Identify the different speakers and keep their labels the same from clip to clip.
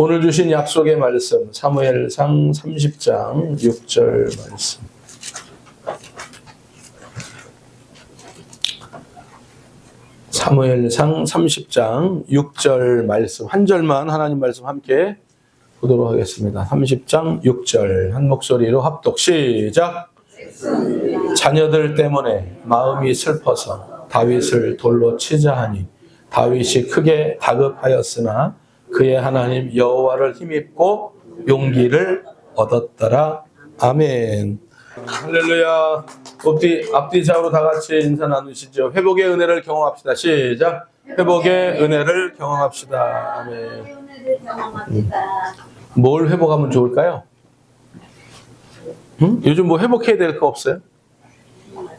Speaker 1: 오늘 주신 약속의 말씀 사무엘상 30장 6절 말씀. 사무엘상 30장 6절 말씀 한 절만 하나님 말씀 함께 보도록 하겠습니다. 30장 6절 한 목소리로 합독 시작. 자녀들 때문에 마음이 슬퍼서 다윗을 돌로 치자 하니 다윗이 크게 다급하였으나 그의 하나님 여호와를 힘입고 용기를 얻었더라. 아멘. 할렐루야. 앞뒤 좌우로 다 같이 인사 나누시죠. 회복의 은혜를 경험합시다. 시작. 회복의 은혜를 경험합시다. 아멘. 뭘 회복하면 좋을까요? 요즘 뭐 회복해야 될 거 없어요?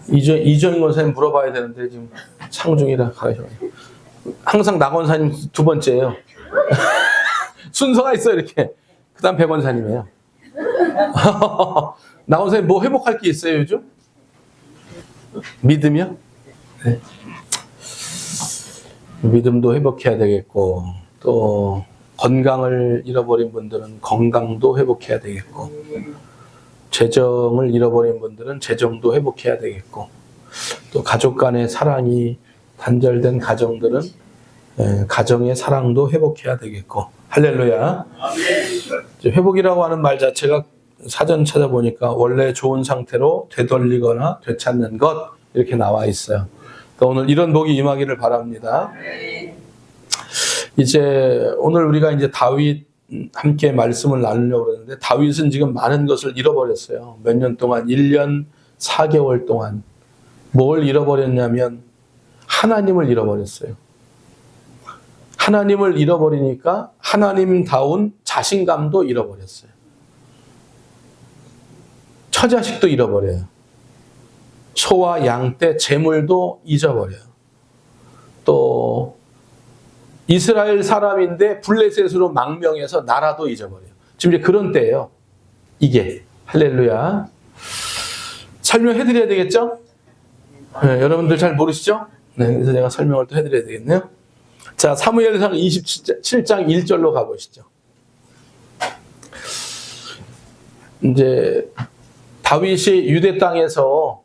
Speaker 1: 이전 권사님 물어봐야 되는데 지금 상중이라 가셔. 항상 나 권사님 두 번째예요. 순서가 있어 이렇게. 그다음 배 권사님이에요. 나 권사님 뭐 회복할 게 있어요 요즘? 믿음이요? 네. 믿음도 회복해야 되겠고 또 건강을 잃어버린 분들은 건강도 회복해야 되겠고 재정을 잃어버린 분들은 재정도 회복해야 되겠고 또 가족 간의 사랑이 단절된 가정들은 가정의 사랑도 회복해야 되겠고 할렐루야. 회복이라고 하는 말 자체가 사전 찾아보니까 원래 좋은 상태로 되돌리거나 되찾는 것 이렇게 나와 있어요. 그러니까 오늘 이런 복이 임하기를 바랍니다. 이제 오늘 우리가 이제 다윗 함께 말씀을 나누려고 그러는데 다윗은 지금 많은 것을 잃어버렸어요. 몇 년 동안 1년 4개월 동안 뭘 잃어버렸냐면 하나님을 잃어버렸어요. 하나님을 잃어버리니까 하나님다운 자신감도 잃어버렸어요. 처자식도 잃어버려요. 소와 양떼 재물도 잊어버려요. 또 이스라엘 사람인데 블레셋으로 망명해서 나라도 잊어버려요. 지금 이제 그런 때예요. 이게 할렐루야. 설명해드려야 되겠죠? 네, 여러분들 잘 모르시죠? 네, 그래서 제가 설명을 또 해드려야 되겠네요. 자, 사무엘상 27장 1절로 가보시죠. 이제 다윗이 유대 땅에서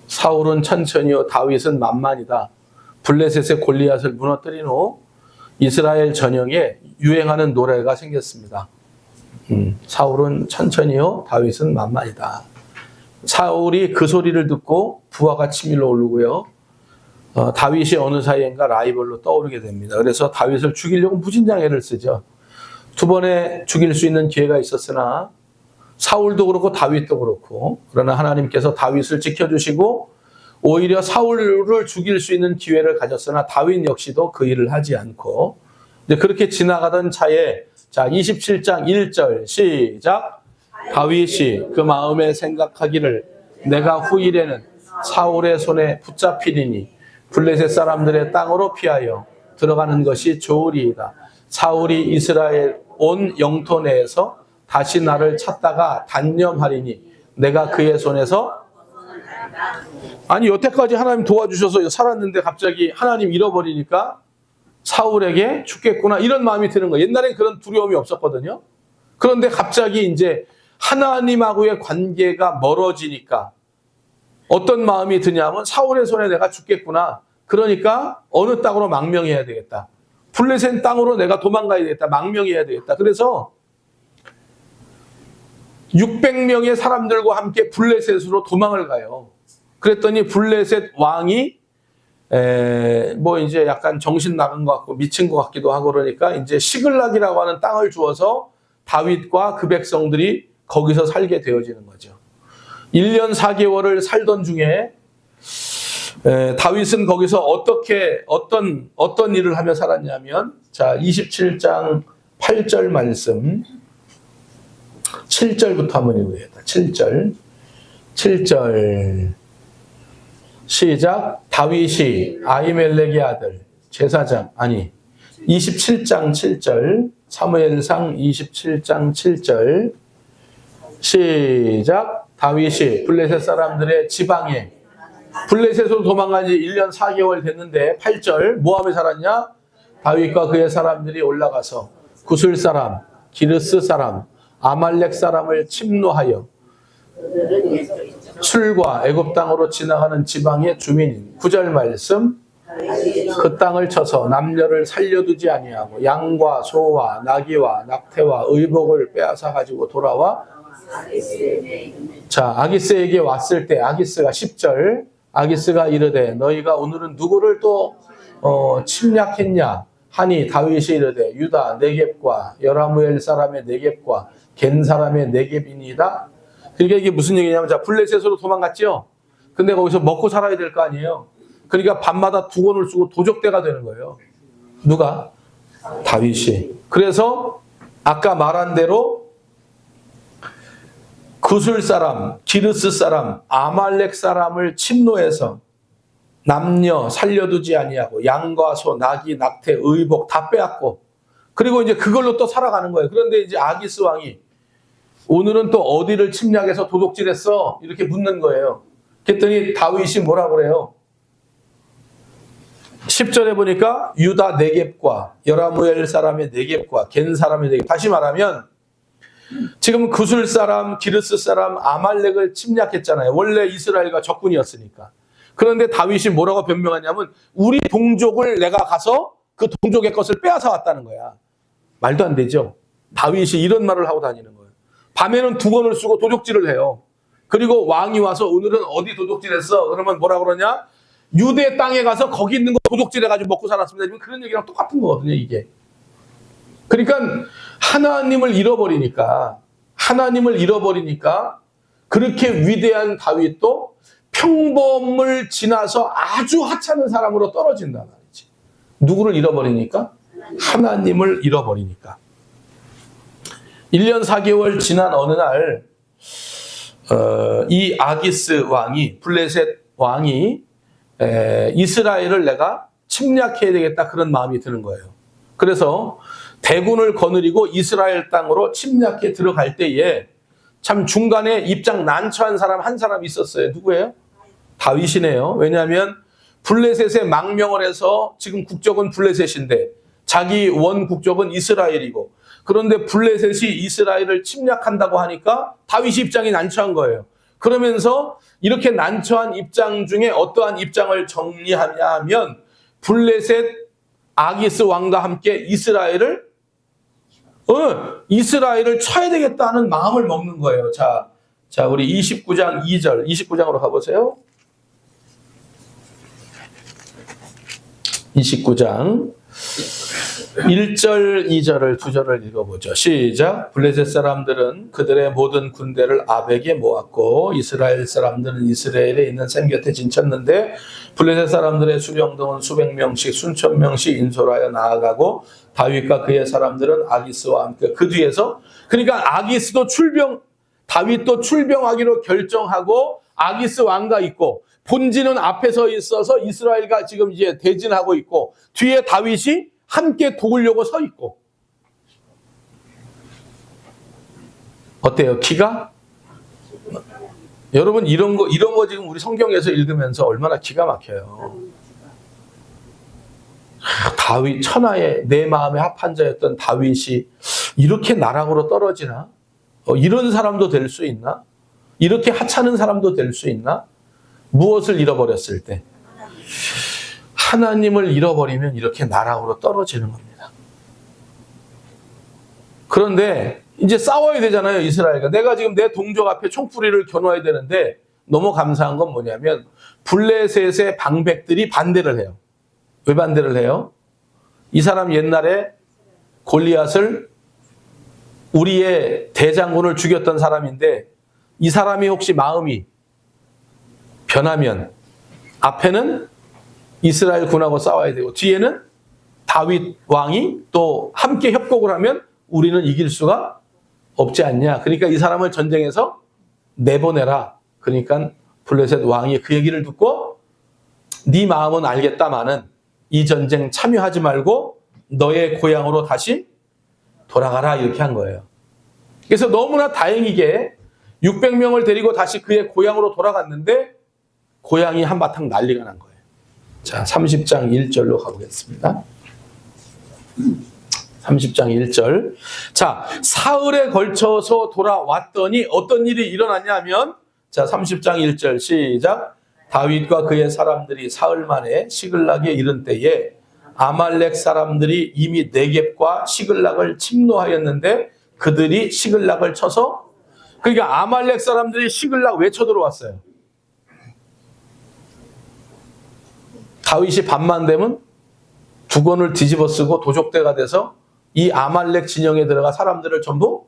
Speaker 1: 사울은 천천히요 다윗은 만만이다. 블레셋의 골리앗을 무너뜨린 후 이스라엘 전역에 유행하는 노래가 생겼습니다. 사울은 천천히요 다윗은 만만이다. 사울이 그 소리를 듣고 부하가 치밀러 오르고요. 다윗이 어느 사이인가 라이벌로 떠오르게 됩니다. 그래서 다윗을 죽이려고 무진장애를 쓰죠. 두 번에 죽일 수 있는 기회가 있었으나 사울도 그렇고 다윗도 그렇고 그러나 하나님께서 다윗을 지켜주시고 오히려 사울을 죽일 수 있는 기회를 가졌으나 다윗 역시도 그 일을 하지 않고 이제 그렇게 지나가던 차에 자 27장 1절 시작. 다윗이 그 마음에 생각하기를 내가 후일에는 사울의 손에 붙잡히리니 블레셋 사람들의 땅으로 피하여 들어가는 것이 좋으리이다. 사울이 이스라엘 온 영토 내에서 다시 나를 찾다가 단념하리니 내가 그의 손에서 아니 여태까지 하나님 도와주셔서 살았는데 갑자기 하나님 잃어버리니까 사울에게 죽겠구나 이런 마음이 드는 거예요. 옛날엔 그런 두려움이 없었거든요. 그런데 갑자기 이제 하나님하고의 관계가 멀어지니까 어떤 마음이 드냐면 사울의 손에 내가 죽겠구나. 그러니까 어느 땅으로 망명해야 되겠다. 블레셋 땅으로 내가 도망가야 되겠다. 망명해야 되겠다. 그래서 600명의 사람들과 함께 블레셋으로 도망을 가요. 그랬더니 블레셋 왕이 뭐 이제 약간 정신 나간 것 같고 미친 것 같기도 하고 그러니까 이제 시글락이라고 하는 땅을 주어서 다윗과 그 백성들이 거기서 살게 되어지는 거죠. 1년 4개월을 살던 중에 다윗은 거기서 어떤 일을 하며 살았냐면 자 27장 8절 말씀 7절부터 한번 읽어야겠다. 7절 시작. 다윗이 아히멜렉의 아들 제사장 27장 7절 사무엘상 27장 7절 시작. 다윗이 블레셋 사람들의 지방에 블레셋으로 도망간 지 1년 4개월 됐는데 8절 뭐 하며 살았냐? 다윗과 그의 사람들이 올라가서 구슬 사람, 기르스 사람, 아말렉 사람을 침노하여 술과 애굽 땅으로 지나가는 지방의 주민인 9절 말씀. 그 땅을 쳐서 남녀를 살려두지 아니하고 양과 소와 나귀와 낙태와 의복을 빼앗아 가지고 돌아와 자 아기스에게 왔을 때 아기스가 10절 아기스가 이르되 너희가 오늘은 누구를 또 침략했냐 하니 다윗이 이르되 유다 네겝과 여라무엘 사람의 네겝과 겐 사람의 네겝이니이다. 그러니까 이게 무슨 얘기냐면 자 블레셋으로 도망갔죠. 근데 거기서 먹고 살아야 될 거 아니에요. 그러니까 밤마다 두건을 쓰고 도적대가 되는 거예요. 누가? 다윗이. 그래서 아까 말한 대로 구술 사람, 기르스 사람, 아말렉 사람을 침노해서 남녀 살려두지 아니하고 양과 소, 나귀, 낙태, 의복 다 빼앗고 그리고 이제 그걸로 또 살아가는 거예요. 그런데 이제 아기스 왕이 오늘은 또 어디를 침략해서 도둑질했어? 이렇게 묻는 거예요. 그랬더니 다윗이 뭐라 그래요? 10절에 보니까 유다 네겝과 여라무엘 사람의 네겝과 겐 사람의 네겝. 다시 말하면 지금 구술 사람, 기르스 사람, 아말렉을 침략했잖아요. 원래 이스라엘과 적군이었으니까. 그런데 다윗이 뭐라고 변명하냐면 우리 동족을 내가 가서 그 동족의 것을 빼앗아 왔다는 거야. 말도 안 되죠. 다윗이 이런 말을 하고 다니는 거예요. 밤에는 두건을 쓰고 도둑질을 해요. 그리고 왕이 와서 오늘은 어디 도둑질했어? 그러면 뭐라 그러냐? 유대 땅에 가서 거기 있는 거 도둑질해가지고 먹고 살았습니다. 그런 얘기랑 똑같은 거거든요, 이게. 그러니까 하나님을 잃어버리니까 그렇게 위대한 다윗도 평범을 지나서 아주 하찮은 사람으로 떨어진단 말이지. 누구를 잃어버리니까? 하나님을 잃어버리니까. 1년 4개월 지난 어느 날 이 아기스 왕이 블레셋 왕이 이스라엘을 내가 침략해야 되겠다 그런 마음이 드는 거예요. 그래서 대군을 거느리고 이스라엘 땅으로 침략해 들어갈 때에 참 중간에 입장 난처한 사람 한 사람 있었어요. 누구예요? 다윗이네요. 왜냐하면 블레셋에 망명을 해서 지금 국적은 블레셋인데 자기 원 국적은 이스라엘이고 그런데 블레셋이 이스라엘을 침략한다고 하니까 다윗이 입장이 난처한 거예요. 그러면서 이렇게 난처한 입장 중에 어떠한 입장을 정리하냐 하면 블레셋 아기스 왕과 함께 이스라엘을 쳐야 되겠다는 마음을 먹는 거예요. 자 우리 29장 2절 29장으로 가보세요. 29장 1절, 2절을 2절을 읽어보죠. 시작. 블레셋 사람들은 그들의 모든 군대를 아벡에 모았고 이스라엘 사람들은 이스라엘에 있는 샘 곁에 진쳤는데 블레셋 사람들의 수령동은 수백 명씩 순천 명씩 인솔하여 나아가고 다윗과 그의 사람들은 아기스와 함께 그 뒤에서 그러니까 아기스도 다윗도 출병하기로 결정하고 아기스 왕가 있고 본진은 앞에 서 있어서 이스라엘과 지금 이제 대진하고 있고 뒤에 다윗이 함께 도우려고 서 있고. 어때요? 기가? 여러분 이런 거 지금 우리 성경에서 읽으면서 얼마나 기가 막혀요. 다윗 천하의 내 마음에 합한 자였던 다윗이 이렇게 나락으로 떨어지나? 이런 사람도 될 수 있나? 이렇게 하찮은 사람도 될 수 있나? 무엇을 잃어버렸을 때? 하나님을 잃어버리면 이렇게 나락으로 떨어지는 겁니다. 그런데 이제 싸워야 되잖아요, 이스라엘과. 내가 지금 내 동족 앞에 총뿌리를 겨누어야 되는데 너무 감사한 건 뭐냐면 블레셋의 방백들이 반대를 해요. 왜 반대를 해요? 이 사람 옛날에 골리앗을 우리의 대장군을 죽였던 사람인데 이 사람이 혹시 마음이 변하면 앞에는 이스라엘 군하고 싸워야 되고 뒤에는 다윗 왕이 또 함께 협곡을 하면 우리는 이길 수가 없지 않냐. 그러니까 이 사람을 전쟁에서 내보내라. 그러니까 블레셋 왕이 그 얘기를 듣고 네 마음은 알겠다마는 이 전쟁 참여하지 말고 너의 고향으로 다시 돌아가라 이렇게 한 거예요. 그래서 너무나 다행이게 600명을 데리고 다시 그의 고향으로 돌아갔는데 고향이 한바탕 난리가 난 거예요. 자, 30장 1절로 가보겠습니다. 30장 1절. 자, 사흘에 걸쳐서 돌아왔더니 어떤 일이 일어났냐면, 자, 30장 1절 시작. 다윗과 그의 사람들이 사흘 만에 시글락에 이른 때에 아말렉 사람들이 이미 네겝과 시글락을 침노하였는데 그들이 시글락을 쳐서, 그러니까 아말렉 사람들이 시글락 왜 쳐들어왔어요? 다윗이 밤만 되면 두건을 뒤집어 쓰고 도적대가 돼서 이 아말렉 진영에 들어가 사람들을 전부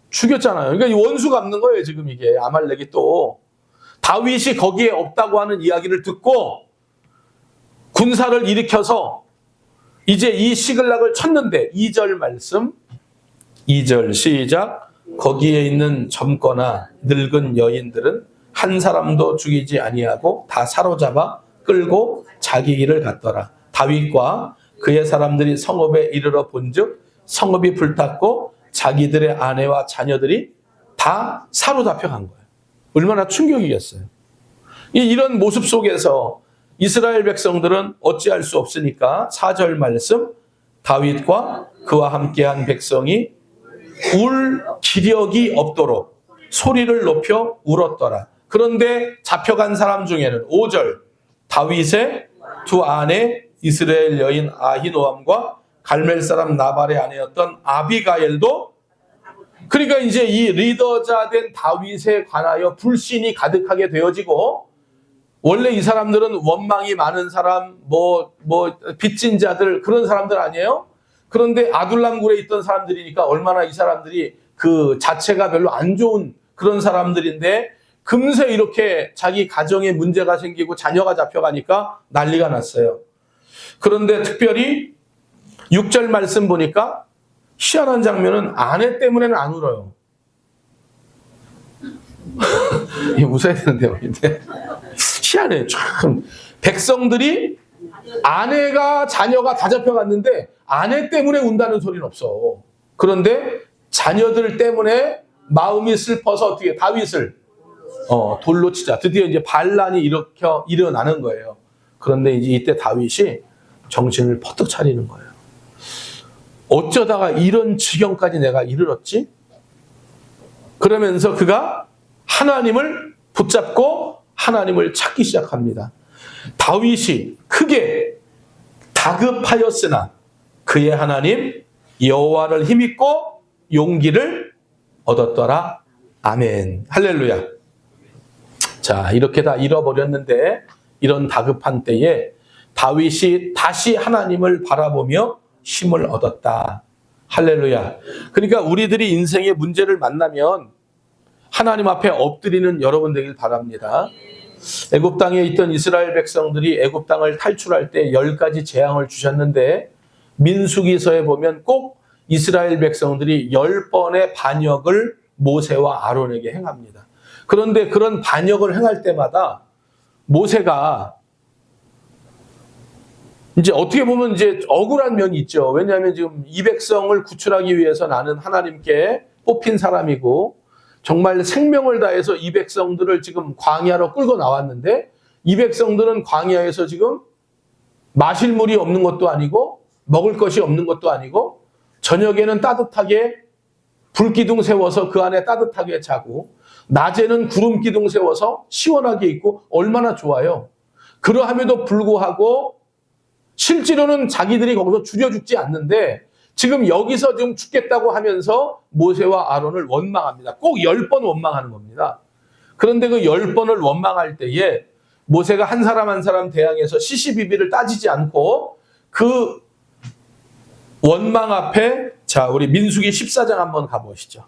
Speaker 1: 죽였잖아요. 그러니까 이 원수 갚는 거예요, 지금 이게. 아말렉이 또. 다윗이 거기에 없다고 하는 이야기를 듣고 군사를 일으켜서 이제 이 시글락을 쳤는데 2절 말씀, 2절 시작. 거기에 있는 젊거나 늙은 여인들은 한 사람도 죽이지 아니하고 다 사로잡아 끌고 자기 길을 갔더라. 다윗과 그의 사람들이 성읍에 이르러 본즉 성읍이 불탔고 자기들의 아내와 자녀들이 다 사로잡혀 간 거예요. 얼마나 충격이겠어요. 이런 모습 속에서 이스라엘 백성들은 어찌할 수 없으니까 4절 말씀, 다윗과 그와 함께한 백성이 울 기력이 없도록 소리를 높여 울었더라. 그런데 잡혀간 사람 중에는 5절, 다윗의 두 아내 이스라엘 여인 아히노암과 갈멜 사람 나발의 아내였던 아비가엘도, 그러니까 이제 이 리더자 된 다윗에 관하여 불신이 가득하게 되어지고, 원래 이 사람들은 원망이 많은 사람, 빚진 자들, 그런 사람들 아니에요? 그런데 아둘람굴에 있던 사람들이니까 얼마나 이 사람들이 그 자체가 별로 안 좋은 그런 사람들인데 금세 이렇게 자기 가정에 문제가 생기고 자녀가 잡혀가니까 난리가 났어요. 그런데 특별히 6절 말씀 보니까 희한한 장면은 아내 때문에는 안 울어요. 웃어야 되는데 말인데 희한해. 참 백성들이 아내가 자녀가 다 잡혀갔는데 아내 때문에 운다는 소리는 없어. 그런데 자녀들 때문에 마음이 슬퍼서 어떻게 다윗을 돌로 치자. 드디어 이제 반란이 일어나는 거예요. 그런데 이제 이때 다윗이 정신을 퍼뜩 차리는 거예요. 어쩌다가 이런 지경까지 내가 이르렀지? 그러면서 그가 하나님을 붙잡고 하나님을 찾기 시작합니다. 다윗이 크게 다급하였으나 그의 하나님 여호와를 힘입고 용기를 얻었더라. 아멘. 할렐루야. 자, 이렇게 다 잃어버렸는데 이런 다급한 때에 다윗이 다시 하나님을 바라보며 힘을 얻었다. 할렐루야. 그러니까 우리들이 인생의 문제를 만나면 하나님 앞에 엎드리는 여러분 되길 바랍니다. 애굽 땅에 있던 이스라엘 백성들이 애굽 땅을 탈출할 때 10가지 재앙을 주셨는데 민수기서에 보면 꼭 이스라엘 백성들이 10번의 반역을 모세와 아론에게 행합니다. 그런데 그런 반역을 행할 때마다 모세가 이제 어떻게 보면 이제 억울한 면이 있죠. 왜냐하면 지금 이 백성을 구출하기 위해서 나는 하나님께 뽑힌 사람이고 정말 생명을 다해서 이 백성들을 지금 광야로 끌고 나왔는데 이 백성들은 광야에서 지금 마실 물이 없는 것도 아니고 먹을 것이 없는 것도 아니고 저녁에는 따뜻하게 불기둥 세워서 그 안에 따뜻하게 자고 낮에는 구름 기둥 세워서 시원하게 있고 얼마나 좋아요. 그러함에도 불구하고 실제로는 자기들이 거기서 죽여 죽지 않는데 지금 여기서 좀 죽겠다고 하면서 모세와 아론을 원망합니다. 꼭 10번 원망하는 겁니다. 그런데 그 10번을 원망할 때에 모세가 한 사람 한 사람 대항해서 시시비비를 따지지 않고 그 원망 앞에, 자, 우리 민수기 14장 한번 가보시죠.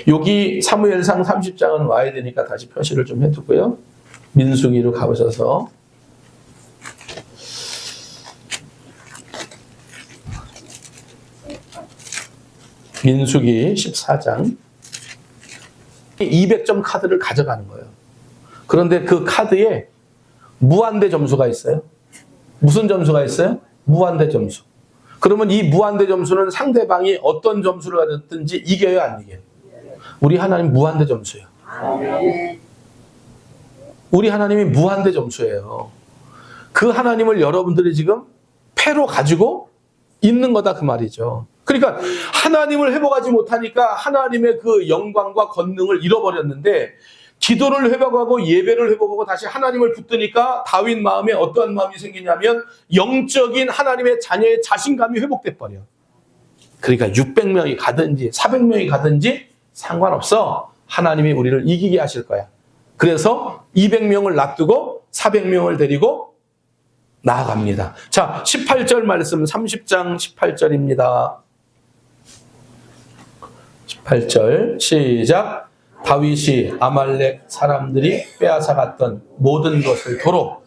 Speaker 1: 여기 사무엘상 30장은 와야 되니까 다시 표시를 좀 해두고요. 민수기로 가보셔서 민수기 14장 200점 카드를 가져가는 거예요. 그런데 그 카드에 무한대 점수가 있어요. 무슨 점수가 있어요? 무한대 점수. 그러면 이 무한대 점수는 상대방이 어떤 점수를 가졌든지 이겨요, 안 이겨요? 우리 하나님 무한대 점수예요. 우리 하나님이 무한대 점수예요. 그 하나님을 여러분들이 지금 패로 가지고 있는 거다 그 말이죠. 그러니까 하나님을 회복하지 못하니까 하나님의 그 영광과 권능을 잃어버렸는데 기도를 회복하고 예배를 회복하고 다시 하나님을 붙드니까 다윗 마음에 어떠한 마음이 생기냐면 영적인 하나님의 자녀의 자신감이 회복돼 버려. 그러니까 600명이 가든지 400명이 가든지 상관없어. 하나님이 우리를 이기게 하실 거야. 그래서 200명을 놔두고 400명을 데리고 나아갑니다. 자, 18절 말씀 30장 18절입니다. 18절 시작. 다윗이 아말렉 사람들이 빼앗아갔던 모든 것을 도로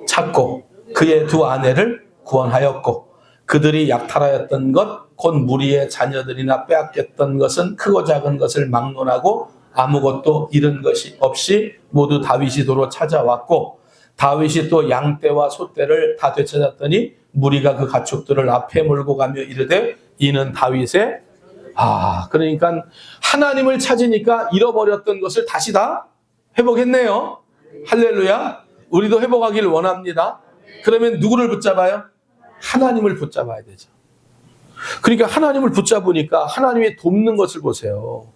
Speaker 1: 찾고 그의 두 아내를 구원하였고 그들이 약탈하였던 것 곧 무리의 자녀들이나 빼앗겼던 것은 크고 작은 것을 막론하고 아무것도 잃은 것이 없이 모두 다윗이 도로 찾아왔고 다윗이 또 양떼와 소떼를 다 되찾았더니 무리가 그 가축들을 앞에 몰고 가며 이르되 이는 다윗의 그러니까 하나님을 찾으니까 잃어버렸던 것을 다시 다 회복했네요. 할렐루야. 우리도 회복하기를 원합니다. 그러면 누구를 붙잡아요? 하나님을 붙잡아야 되죠. 그러니까 하나님을 붙잡으니까 하나님이 돕는 것을 보세요.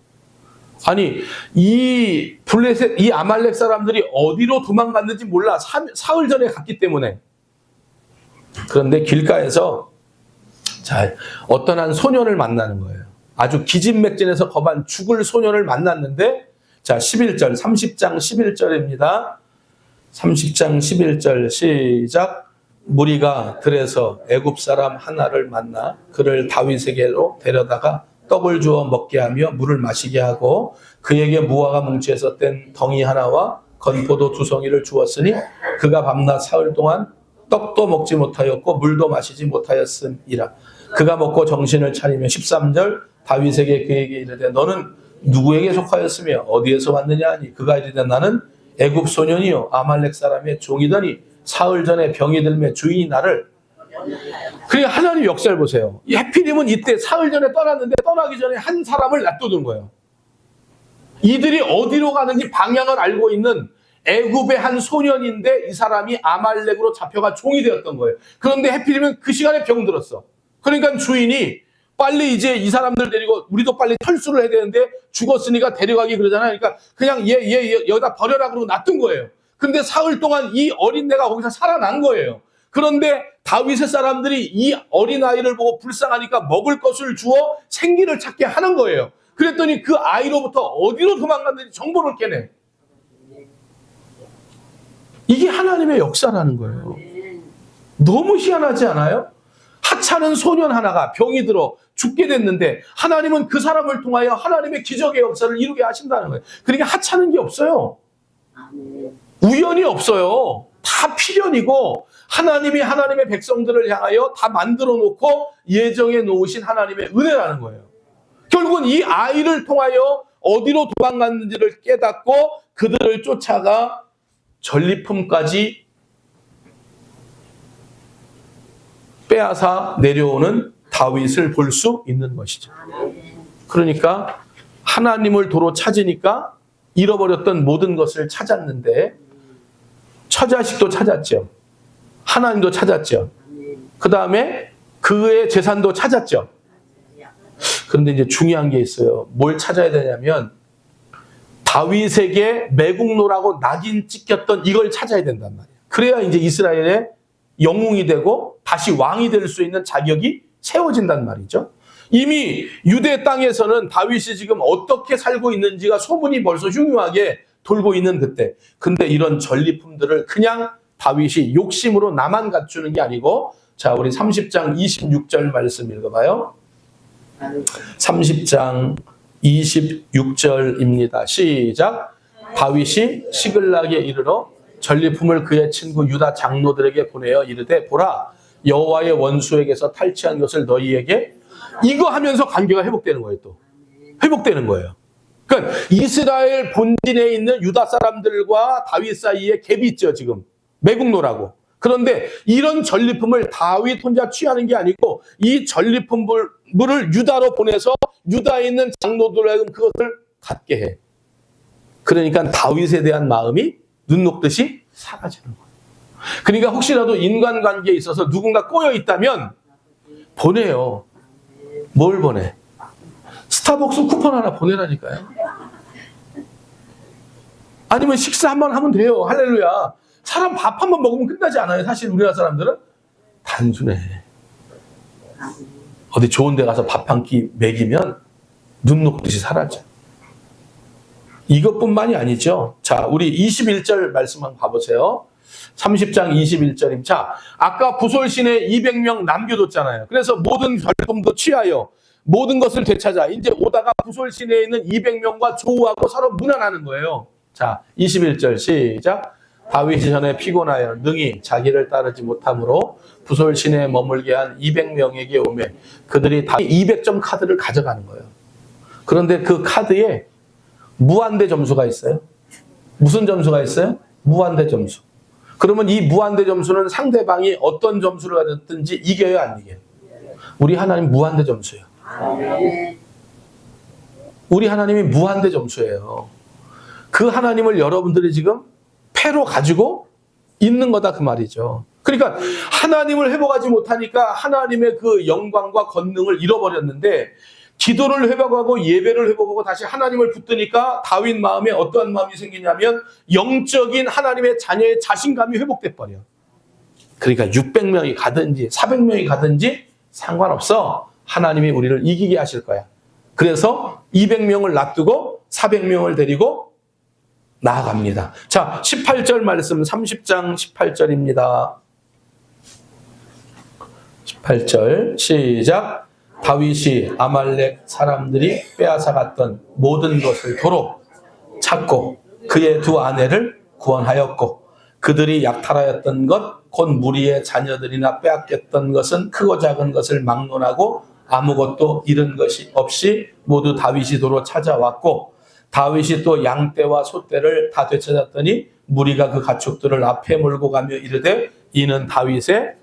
Speaker 1: 아니 이 블레셋 이 아말렉 사람들이 어디로 도망갔는지 몰라. 사흘 전에 갔기 때문에. 그런데 길가에서 어떤 한 소년을 만나는 거예요. 아주 기진맥진해서 겁한 죽을 소년을 만났는데 11절 30장 11절입니다. 30장 11절 시작. 무리가 들에서 애굽 사람 하나를 만나 그를 다윗에게로 데려다가 떡을 주어 먹게 하며 물을 마시게 하고 그에게 무화과 뭉치에서 뗀 덩이 하나와 건포도 2송이를 주었으니 그가 밤낮 사흘 동안 떡도 먹지 못하였고 물도 마시지 못하였음이라. 그가 먹고 정신을 차리며 13절 다윗에게 그에게 이르되 너는 누구에게 속하였으며 어디에서 왔느냐 하니 그가 이르되 나는 애굽 소년이요 아말렉 사람의 종이더니 사흘 전에 병이 들매 주인이 나를. 그러니까 하나님 역사를 보세요. 이 해피님은 이때 사흘 전에 떠났는데 떠나기 전에 한 사람을 놔두는 거예요. 이들이 어디로 가는지 방향을 알고 있는 애굽의 한 소년인데 이 사람이 아말렉으로 잡혀가 종이 되었던 거예요. 그런데 해피님은 그 시간에 병 들었어. 그러니까 주인이 빨리 이제 이 사람들 데리고 우리도 빨리 철수를 해야 되는데 죽었으니까 데려가기 그러잖아요. 그러니까 그냥 얘 여기다 버려라 그러고 놔둔 거예요. 근데 사흘 동안 이 어린애가 거기서 살아난 거예요. 그런데 다윗의 사람들이 이 어린아이를 보고 불쌍하니까 먹을 것을 주어 생기를 찾게 하는 거예요. 그랬더니 그 아이로부터 어디로 도망갔는지 정보를 깨내. 이게 하나님의 역사라는 거예요. 너무 희한하지 않아요? 하찮은 소년 하나가 병이 들어 죽게 됐는데 하나님은 그 사람을 통하여 하나님의 기적의 역사를 이루게 하신다는 거예요. 그러니까 하찮은 게 없어요. 우연이 없어요. 다 필연이고 하나님이 하나님의 백성들을 향하여 다 만들어 놓고 예정해 놓으신 하나님의 은혜라는 거예요. 결국은 이 아이를 통하여 어디로 도망갔는지를 깨닫고 그들을 쫓아가 전리품까지 빼앗아 내려오는 다윗을 볼 수 있는 것이죠. 그러니까 하나님을 도로 찾으니까 잃어버렸던 모든 것을 찾았는데 처자식도 찾았죠. 하나님도 찾았죠. 그 다음에 그의 재산도 찾았죠. 그런데 이제 중요한 게 있어요. 뭘 찾아야 되냐면 다윗에게 매국노라고 낙인 찍혔던 이걸 찾아야 된단 말이에요. 그래야 이제 이스라엘의 영웅이 되고 다시 왕이 될 수 있는 자격이 세워진단 말이죠. 이미 유대 땅에서는 다윗이 지금 어떻게 살고 있는지가 소문이 벌써 흉흉하게 돌고 있는 그때. 근데 이런 전리품들을 그냥 다윗이 욕심으로 나만 갖추는 게 아니고 자, 우리 30장 26절 말씀 읽어봐요. 30장 26절입니다. 시작. 다윗이 시글락에 이르러 전리품을 그의 친구 유다 장로들에게 보내어 이르되 보라 여호와의 원수에게서 탈취한 것을 너희에게 이거 하면서 관계가 회복되는 거예요. 또 회복되는 거예요. 그러니까 이스라엘 본진에 있는 유다 사람들과 다윗 사이에 갭이 있죠. 지금 매국노라고. 그런데 이런 전리품을 다윗 혼자 취하는 게 아니고 이 전리품을 유다로 보내서 유다에 있는 장로들에게 그것을 갖게 해. 그러니까 다윗에 대한 마음이 눈 녹듯이 사라지는 거예요. 그러니까 혹시라도 인간관계에 있어서 누군가 꼬여 있다면 보내요. 뭘 보내? 스타벅스 쿠폰 하나 보내라니까요. 아니면 식사 한번 하면 돼요. 할렐루야. 사람 밥 한 번 먹으면 끝나지 않아요. 사실 우리나라 사람들은 단순해. 어디 좋은 데 가서 밥 한 끼 먹이면 눈 녹듯이 사라져. 이것뿐만이 아니죠. 자, 우리 21절 말씀 한번 봐보세요. 30장 21절입니다. 자, 아까 부솔신에 200명 남겨뒀잖아요. 그래서 모든 벌금도 취하여 모든 것을 되찾아. 이제 오다가 부솔신에 있는 200명과 조우하고 서로 문안하는 거예요. 자, 21절 시작. 다윗이 전에 피곤하여 능히 자기를 따르지 못함으로 부솔신에 머물게 한 200명에게 오매 그들이 다 200점 카드를 가져가는 거예요. 그런데 그 카드에 무한대 점수가 있어요. 무슨 점수가 있어요? 무한대 점수. 그러면 이 무한대 점수는 상대방이 어떤 점수를 가졌든지 이겨요, 안 이겨요? 우리 하나님 무한대 점수예요. 우리 하나님이 무한대 점수예요. 그 하나님을 여러분들이 지금 패로 가지고 있는 거다 그 말이죠. 그러니까 하나님을 회복하지 못하니까 하나님의 그 영광과 권능을 잃어버렸는데 기도를 회복하고 예배를 회복하고 다시 하나님을 붙드니까 다윗 마음에 어떠한 마음이 생기냐면 영적인 하나님의 자녀의 자신감이 회복돼 버려. 그러니까 600명이 가든지 400명이 가든지 상관없어. 하나님이 우리를 이기게 하실 거야. 그래서 200명을 놔두고 400명을 데리고 나아갑니다. 자, 18절 말씀 30장 18절입니다. 18절 시작. 다윗이 아말렉 사람들이 빼앗아갔던 모든 것을 도로 찾고 그의 두 아내를 구원하였고 그들이 약탈하였던 것 곧 무리의 자녀들이나 빼앗겼던 것은 크고 작은 것을 막론하고 아무것도 잃은 것이 없이 모두 다윗이 도로 찾아왔고 다윗이 또 양떼와 소떼를 다 되찾았더니 무리가 그 가축들을 앞에 몰고 가며 이르되 이는 다윗의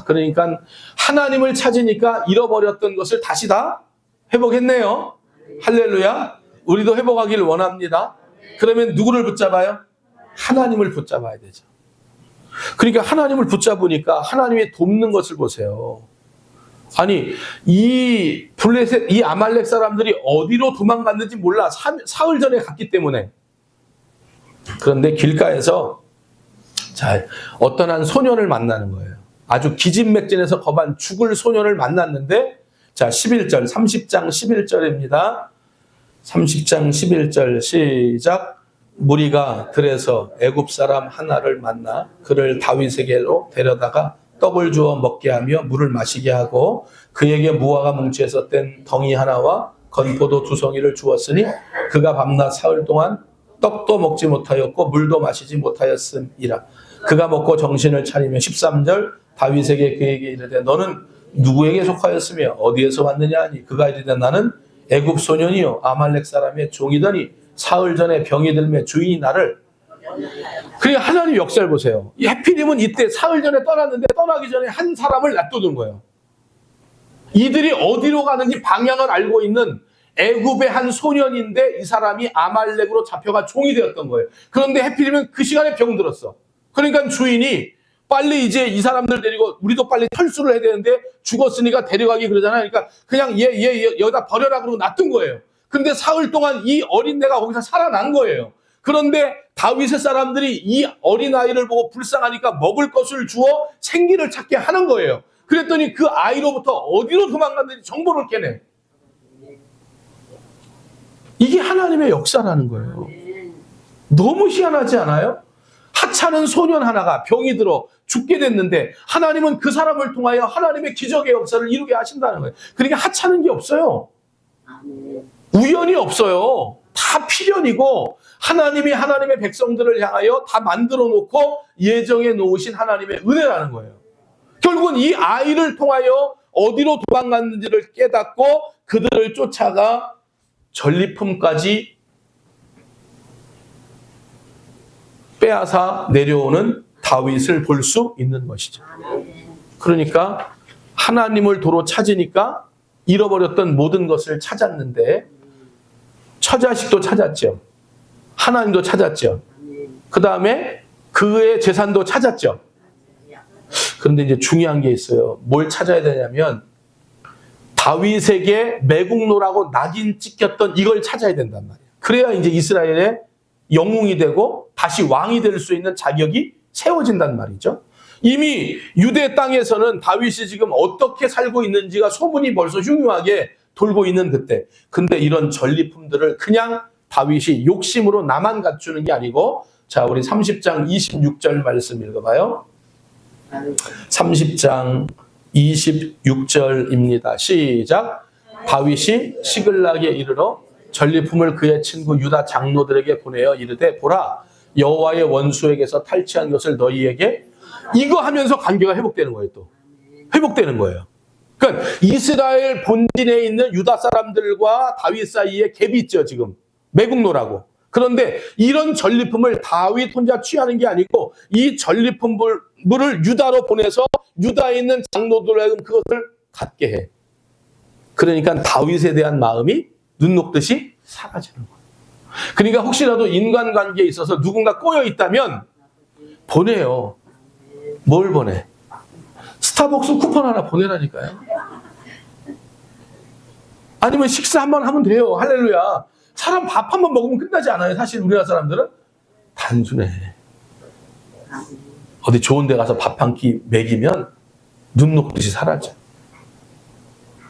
Speaker 1: 그러니까 하나님을 찾으니까 잃어버렸던 것을 다시 다 회복했네요. 할렐루야. 우리도 회복하기를 원합니다. 그러면 누구를 붙잡아요? 하나님을 붙잡아야 되죠. 그러니까 하나님을 붙잡으니까 하나님이 돕는 것을 보세요. 아니 이 블레셋 이 아말렉 사람들이 어디로 도망갔는지 몰라. 사흘 전에 갔기 때문에. 그런데 길가에서 어떤 한 소년을 만나는 거예요. 아주 기진맥진해서 겁한 죽을 소년을 만났는데 자 11절 30장 11절입니다. 30장 11절 시작. 무리가 들에서 애굽 사람 하나를 만나 그를 다윗에게로 데려다가 떡을 주어 먹게 하며 물을 마시게 하고 그에게 무화과 뭉치에서 뗀 덩이 하나와 건포도 2송이를 주었으니 그가 밤낮 사흘 동안 떡도 먹지 못하였고 물도 마시지 못하였음이라. 그가 먹고 정신을 차리며 13절 다윗에게 그에게 이르되 너는 누구에게 속하였으며 어디에서 왔느냐 하니 그가 이르되 나는 애굽 소년이요 아말렉 사람의 종이더니 사흘 전에 병이 들매 주인이 나를. 그러니까 하나님 역사를 보세요. 이 해피님은 이때 사흘 전에 떠났는데 떠나기 전에 한 사람을 놔두는 거예요. 이들이 어디로 가는지 방향을 알고 있는 애굽의 한 소년인데 이 사람이 아말렉으로 잡혀가 종이 되었던 거예요. 그런데 해피님은 그 시간에 병 들었어. 그러니까 주인이 빨리 이제 이 사람들 데리고 우리도 빨리 철수를 해야 되는데 죽었으니까 데려가기 그러잖아요. 그러니까 그냥 얘 여기다 버려라 그러고 놔둔 거예요. 근데 사흘 동안 이 어린애가 거기서 살아난 거예요. 그런데 다윗의 사람들이 이 어린아이를 보고 불쌍하니까 먹을 것을 주어 생기를 찾게 하는 거예요. 그랬더니 그 아이로부터 어디로 도망갔는지 정보를 깨내. 이게 하나님의 역사라는 거예요. 너무 희한하지 않아요? 하찮은 소년 하나가 병이 들어 죽게 됐는데 하나님은 그 사람을 통하여 하나님의 기적의 역사를 이루게 하신다는 거예요. 그러니까 하찮은 게 없어요. 우연이 없어요. 다 필연이고 하나님이 하나님의 백성들을 향하여 다 만들어 놓고 예정해 놓으신 하나님의 은혜라는 거예요. 결국은 이 아이를 통하여 어디로 도망갔는지를 깨닫고 그들을 쫓아가 전리품까지 빼앗아 내려오는 다윗을 볼 수 있는 것이죠. 그러니까 하나님을 도로 찾으니까 잃어버렸던 모든 것을 찾았는데 처자식도 찾았죠. 하나님도 찾았죠. 그 다음에 그의 재산도 찾았죠. 그런데 이제 중요한 게 있어요. 뭘 찾아야 되냐면 다윗에게 매국노라고 낙인 찍혔던 이걸 찾아야 된단 말이에요. 그래야 이제 이스라엘의 영웅이 되고 다시 왕이 될 수 있는 자격이 세워진단 말이죠. 이미 유대 땅에서는 다윗이 지금 어떻게 살고 있는지가 소문이 벌써 흉흉하게 돌고 있는 그때. 근데 이런 전리품들을 그냥 다윗이 욕심으로 나만 갖추는 게 아니고, 자, 우리 30장 26절 말씀 읽어봐요. 30장 26절입니다. 시작. 다윗이 시글락에 이르러 전리품을 그의 친구 유다 장로들에게 보내어 이르되 보라, 여호와의 원수에게서 탈취한 것을 너희에게, 이거 하면서 관계가 회복되는 거예요. 또 회복되는 거예요. 그러니까 이스라엘 본진에 있는 유다 사람들과 다윗 사이에 갭이 있죠. 지금 매국노라고. 그런데 이런 전리품을 다윗 혼자 취하는 게 아니고 이 전리품을 유다로 보내서 유다에 있는 장로들에게 그것을 갖게 해. 그러니까 다윗에 대한 마음이 눈 녹듯이 사라지는 거예요. 그러니까 혹시라도 인간관계에 있어서 누군가 꼬여 있다면 보내요. 뭘 보내? 스타벅스 쿠폰 하나 보내라니까요. 아니면 식사 한번 하면 돼요. 할렐루야. 사람 밥 한 번 먹으면 끝나지 않아요. 사실 우리나라 사람들은 단순해. 어디 좋은 데 가서 밥 한 끼 먹이면 눈 녹듯이 사라져.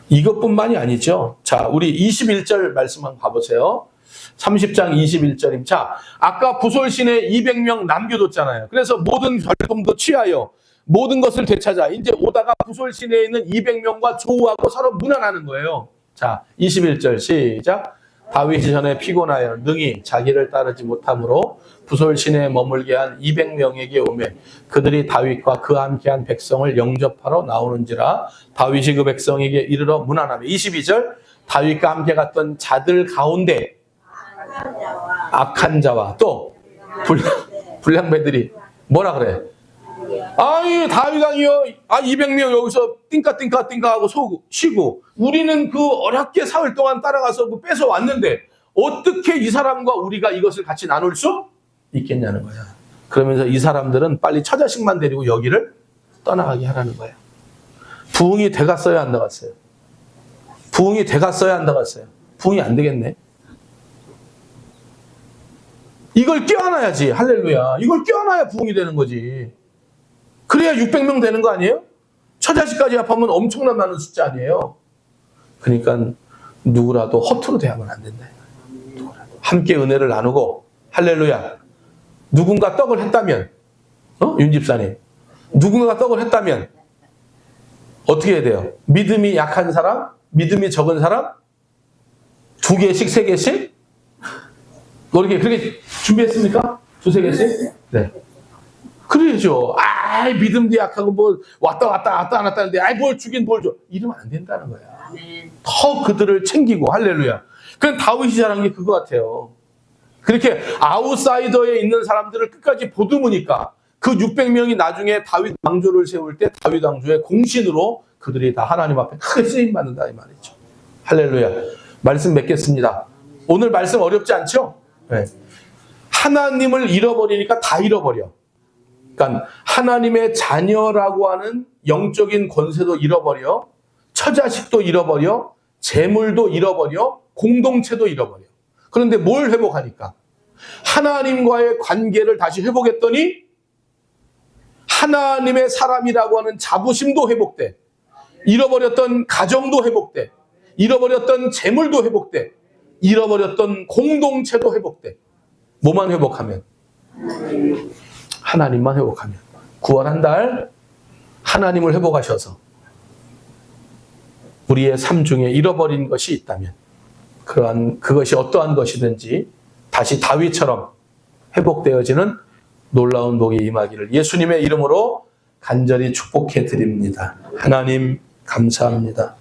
Speaker 1: 이것뿐만이 아니죠. 자, 우리 21절 말씀 한번 봐보세요. 30장 21절입니다. 자, 아까 부솔신에 200명 남겨뒀잖아요. 그래서 모든 전리품도 취하여 모든 것을 되찾아. 이제 오다가 부솔신에 있는 200명과 조우하고 서로 문안하는 거예요. 자, 21절 시작. 다윗이 전에 피곤하여 능히 자기를 따르지 못함으로 부솔신에 머물게 한 200명에게 오매 그들이 다윗과 그와 함께한 백성을 영접하러 나오는지라 다윗이 그 백성에게 이르러 문안하며. 22절. 다윗과 함께 갔던 자들 가운데 악한 자와 또 불량배들이 뭐라 그래? 아이 다윗 왕이여, 200명 여기서 띵까 하고 쉬고 우리는 그 어렵게 사흘 동안 따라가서 그 뺏어 왔는데 어떻게 이 사람과 우리가 이것을 같이 나눌 수 있겠냐는 거야. 그러면서 이 사람들은 빨리 처자식만 데리고 여기를 떠나가게 하라는 거야. 부흥이 돼갔어요, 안 돼갔어요? 부흥이 돼갔어요, 안 돼갔어요? 부흥이 안 되겠네. 이걸 껴안아야지. 할렐루야. 이걸 껴안아야 부흥이 되는 거지. 그래야 600명 되는 거 아니에요? 처자식까지 합하면 엄청난 많은 숫자 아니에요? 그러니까 누구라도 허투루 대하면 안 된다. 함께 은혜를 나누고, 할렐루야. 누군가 떡을 했다면, 윤 집사님, 누군가가 떡을 했다면 어떻게 해야 돼요? 믿음이 약한 사람, 믿음이 적은 사람, 2개씩, 3개씩? 그렇게 준비했습니까? 2-3개씩? 네. 그래야죠. 믿음도 약하고 뭐 왔다 안 왔다 하는데 뭘 주긴 뭘 줘. 이러면 안 된다는 거야. 더 그들을 챙기고. 할렐루야. 그냥 다윗이 잘한 게 그거 같아요. 그렇게 아웃사이더에 있는 사람들을 끝까지 보듬으니까 그 600명이 나중에 다윗 왕조를 세울 때 다윗 왕조의 공신으로 그들이 다 하나님 앞에 크게 쓰임받는다 이 말이죠. 할렐루야. 말씀 맺겠습니다. 오늘 말씀 어렵지 않죠? 네. 하나님을 잃어버리니까 다 잃어버려. 그러니까 하나님의 자녀라고 하는 영적인 권세도 잃어버려, 처자식도 잃어버려, 재물도 잃어버려, 공동체도 잃어버려. 그런데 뭘 회복하니까? 하나님과의 관계를 다시 회복했더니 하나님의 사람이라고 하는 자부심도 회복돼. 잃어버렸던 가정도 회복돼. 잃어버렸던 재물도 회복돼. 잃어버렸던 공동체도 회복돼. 뭐만 회복하면? 하나님만 회복하면. 9월 한 달 하나님을 회복하셔서 우리의 삶 중에 잃어버린 것이 있다면 그것이 어떠한 것이든지 다시 다윗처럼 회복되어지는 놀라운 복이 임하기를 예수님의 이름으로 간절히 축복해 드립니다. 하나님 감사합니다.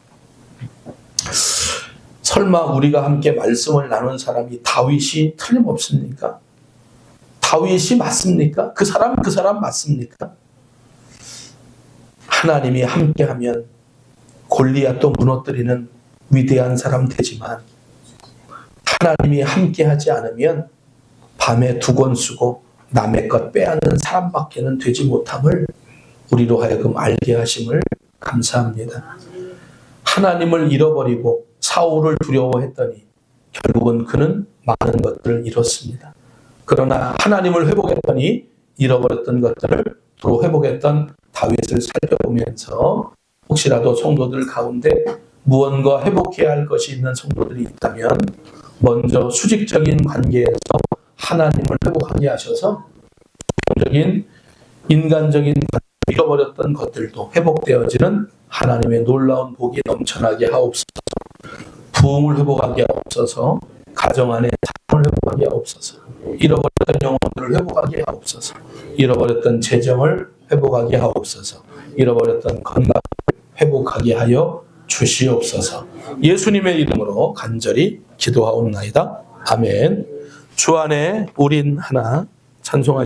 Speaker 1: 설마 우리가 함께 말씀을 나눈 사람이 다윗이 틀림없습니까? 다윗이 맞습니까? 그 사람 맞습니까? 하나님이 함께하면 골리앗도 무너뜨리는 위대한 사람 되지만 하나님이 함께하지 않으면 밤에 두 권 쓰고 남의 것 빼앗는 사람밖에는 되지 못함을 우리로 하여금 알게 하심을 감사합니다. 하나님을 잃어버리고 사울을 두려워했더니 결국은 그는 많은 것들을 잃었습니다. 그러나 하나님을 회복했더니 잃어버렸던 것들을 또 회복했던 다윗을 살펴보면서 혹시라도 성도들 가운데 무언가 회복해야 할 것이 있는 성도들이 있다면 먼저 수직적인 관계에서 하나님을 회복하게 하셔서 적인 인간적인 잃어버렸던 것들도 회복되어지는 하나님의 놀라운 복이 넘쳐나게 하옵소서. 부흥을 회복하게 하옵소서. 가정 안에 사랑을 회복하게 하옵소서. 잃어버렸던 영혼들을 회복하게 하옵소서. 잃어버렸던 재정을 회복하게 하옵소서. 잃어버렸던 건강을 회복하게 하여 주시옵소서. 예수님의 이름으로 간절히 기도하옵나이다. 아멘. 주 안에 우린 하나 찬송하시옵소서.